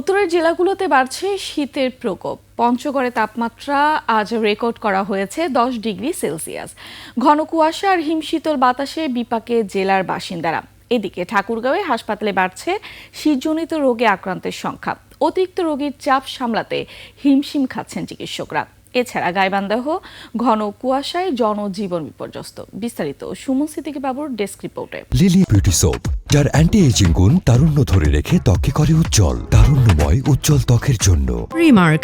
উত্তরের জেলাগুলোতে বাড়ছে শীতের প্রকোপ। পঞ্চগড়ে তাপমাত্রা আজ রেকর্ড করা হয়েছে 10 ডিগ্রি সেলসিয়াস। ঘন কুয়াশা আর হিমশীতল বাতাসে বিপাকে জেলার বাসিন্দারা। এদিকে ঠাকুরগাঁওয়ে হাসপাতালে বাড়ছে শীতজনিত রোগে আক্রান্তের সংখ্যা। অতিরিক্ত রোগীর চাপ সামলাতে হিমশিম খাচ্ছেন চিকিৎসকরা। এছাড়া গাইবান্ধাহ ঘন কুয়াশায় জনজীবন বিপর্যস্ত। বিস্তারিত সুমন সিদ্দিকী বাবুর ডেস্ক রিপোর্টে। লিলি বিউটি সোপ, যার অ্যান্টি এজিং গুণ তারুণ্য ধরে রেখে ত্বকে করে উজ্জ্বল। তারুণ্যময় উজ্জ্বল ত্বকের জন্য রিমার্ক।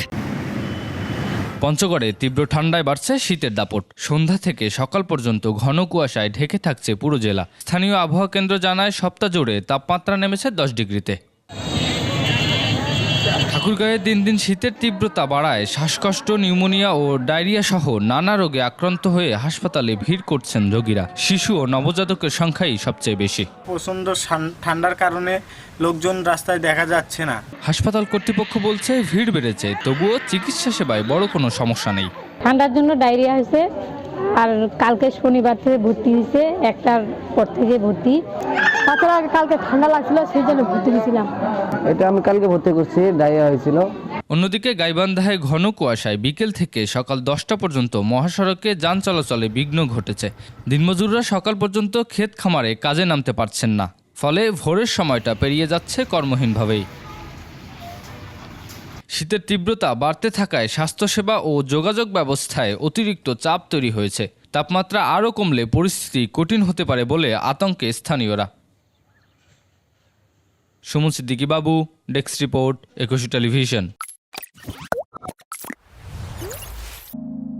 পঞ্চগড়ে তীব্র ঠান্ডায় বাড়ছে শীতের দাপট। সন্ধ্যা থেকে সকাল পর্যন্ত ঘন কুয়াশায় ঢেকে থাকছে পুরো জেলা। স্থানীয় আবহাওয়া কেন্দ্র জানায় সপ্তাহ জুড়ে তাপমাত্রা নেমেছে 10 ডিগ্রিতে। ঠাকুরগাঁয়ে দিন দিন শীতের তীব্রতা বাড়ায় শ্বাসকষ্ট, নিউমোনিয়া ও ডায়রিয়া সহ নানা রোগে আক্রান্ত হয়ে হাসপাতালে ভিড় করছেন রোগীরা। শিশু ও নবজাতকের সংখ্যাই সবচেয়ে বেশি। প্রচণ্ড ঠান্ডার কারণে লোকজন রাস্তায় দেখা যাচ্ছে না। হাসপাতাল কর্তৃপক্ষ বলছে ভিড় বেড়েছে, তবুও চিকিৎসা সেবায় বড় কোনো সমস্যা নেই। ঠান্ডার জন্য ডায়রিয়া হয়েছে, আর কালকে শনিবার থেকে ভর্তি হয়েছে, একটার পর থেকে ভর্তি। তাছাড়া কালকে ঠান্ডা লাগছিল, সেই জন্য ভর্তি হয়েছিলাম। এটা আমি কালকে ভর্তি করছি, ডায়রিয়া হয়েছিল। অন্যদিকে গাইবান্ধায় ঘন কুয়াশায় বিকেল থেকে সকাল 10টা পর্যন্ত মহাসড়কে যান চলাচলে বিঘ্ন ঘটেছে। দিনমজুররা সকাল পর্যন্ত ক্ষেত খামারে কাজে নামতে পারছেন না, ফলে ভোরের সময়টা পেরিয়ে যাচ্ছে কর্মহীনভাবেই। শীতের তীব্রতা বাড়তে থাকায় স্বাস্থ্যসেবা ও যোগাযোগ ব্যবস্থায় অতিরিক্ত চাপ তৈরি হয়েছে। তাপমাত্রা আরও কমলে পরিস্থিতি কঠিন হতে পারে বলে আতঙ্কে স্থানীয়রা। সুমন সিদ্দিকী বাবু, ডেস্ক রিপোর্ট, 21 টেলিভিশন।